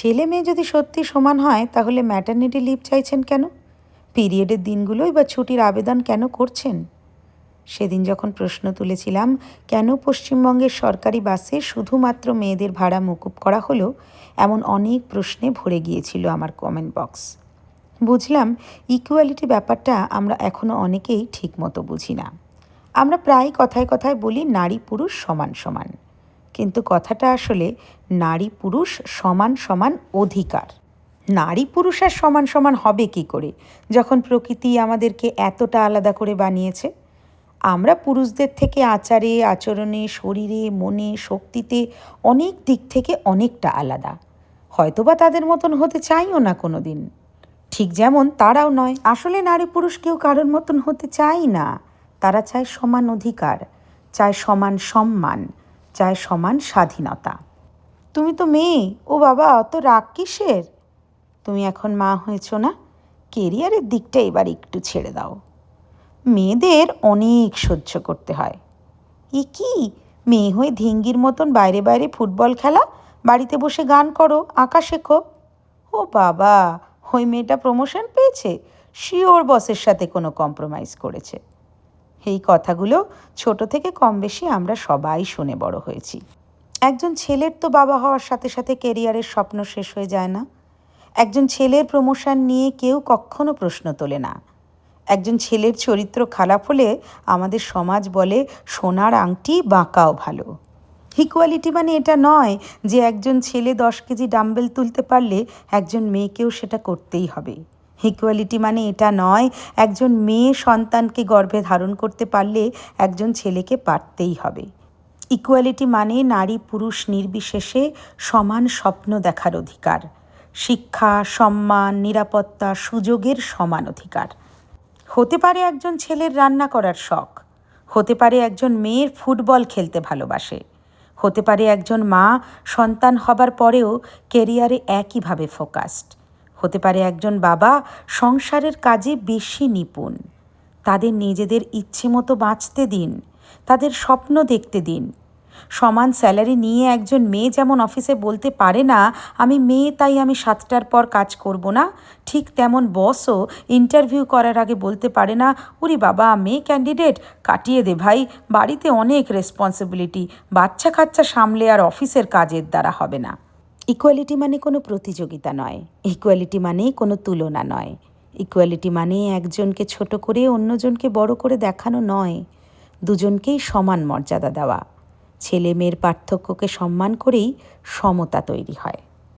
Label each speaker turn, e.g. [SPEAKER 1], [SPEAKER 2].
[SPEAKER 1] ছেলে মেয়ে যদি সত্যি সমান হয় তাহলে ম্যাটারনিটি লিভ চাইছেন কেন? পিরিয়ডের দিনগুলোই বা ছুটির আবেদন কেন করছেন? সেদিন যখন প্রশ্ন তুলেছিলাম কেন পশ্চিমবঙ্গের সরকারি বাসে শুধুমাত্র মেয়েদের ভাড়া মকুব করা হলো, এমন অনেক প্রশ্নে ভরে গিয়েছিল আমার কমেন্ট বক্স। বুঝলাম ইকুয়ালিটি ব্যাপারটা আমরা এখনও অনেকেই ঠিকমতো বুঝি না। আমরা প্রায় কথায় কথায় বলি নারী পুরুষ সমান সমান, কিন্তু কথাটা আসলে নারী পুরুষ সমান সমান অধিকার। নারী পুরুষ আর সমান সমান হবে কী করে যখন প্রকৃতি আমাদেরকে এতটা আলাদা করে বানিয়েছে? আমরা পুরুষদের থেকে আচারে, আচরণে, শরীরে, মনে, শক্তিতে অনেক দিক থেকে অনেকটা আলাদা। হয়তোবা তাদের মতন হতে চাইও না কোনো দিন, ঠিক যেমন তারাও নয়। আসলে নারী পুরুষ কেউ কারোর মতন হতে চায় না। তারা চায় সমান অধিকার, চায় সমান সম্মান, চায় সমান স্বাধীনতা। তুমি তো মেয়ে, ও বাবা অত রাগ কিসের? তুমি এখন মা হয়েছ না, কেরিয়ারের দিকটা এবার একটু ছেড়ে দাও। মেয়েদের অনেক সহ্য করতে হয়। এ কি, মেয়ে হয়ে ধিঙ্গির মতন বাইরে বাইরে ফুটবল খেলা, বাড়িতে বসে গান করো, আঁকা শেখো। ও বাবা, ওই মেয়েটা প্রমোশন পেয়েছে, শিওর বসের সাথে কোনো কম্প্রোমাইজ করেছে। এই কথাগুলো ছোট থেকে কম বেশি আমরা সবাই শুনে বড় হয়েছি। একজন ছেলের তো বাবা হওয়ার সাথে সাথে কেরিয়ারের স্বপ্ন শেষ হয়ে যায় না। একজন ছেলের প্রমোশন নিয়ে কেউ কখনো প্রশ্ন তোলে না। একজন ছেলের চরিত্র খারাপ হলে আমাদের সমাজ বলে সোনার আংটি বাঁকাও ভালো। ইকুয়ালিটি মানে এটা নয় যে একজন ছেলে 10 কেজি ডাম্বেল তুলতে পারলে একজন মেয়েকেও সেটা করতেই হবে। ইকুয়ালিটি মানে এটা নয় একজন মেয়ে সন্তানকে গর্ভে ধারণ করতে পারলে একজন ছেলেকে পারতেই হবে। ইকুয়ালিটি মানে নারী পুরুষ নির্বিশেষে সমান স্বপ্ন দেখার অধিকার, শিক্ষা, সম্মান, নিরাপত্তা, সুযোগের সমান অধিকার। হতে পারে একজন ছেলের রান্না করার শখ, হতে পারে একজন মেয়ের ফুটবল খেলতে ভালোবাসে, হতে পারে একজন মা সন্তান হবার পরেও কেরিয়ারে একইভাবে ফোকাসড, হতে পারে একজন বাবা সংসারের কাজে বেশি নিপুণ। তাদের নিজেদের ইচ্ছে মতো বাঁচতে দিন, তাদের স্বপ্ন দেখতে দিন। সমান স্যালারি নিয়ে একজন মেয়ে যেমন অফিসে বলতে পারে না আমি মেয়ে তাই আমি 7টার পর কাজ করব না, ঠিক তেমন বসও ইন্টারভিউ করার আগে বলতে পারে না ওরে বাবা মেয়ে ক্যান্ডিডেট, কাটিয়ে দে ভাই, বাড়িতে অনেক রেসপন্সিবিলিটি, বাচ্চা কাচ্চা সামলে আর অফিসের কাজের দ্বারা হবে না। ইকুয়ালিটি মানে কোনো প্রতিযোগিতা নয়, ইকুয়ালিটি মানে কোনো তুলনা নয়, ইকুয়ালিটি মানে একজনকে ছোট করে অন্যজনকে বড় করে দেখানো নয়, দুজনকেই সমান মর্যাদা দেওয়া। ছেলে মেয়ের পার্থক্যকে সম্মান করেই সমতা তৈরি হয়।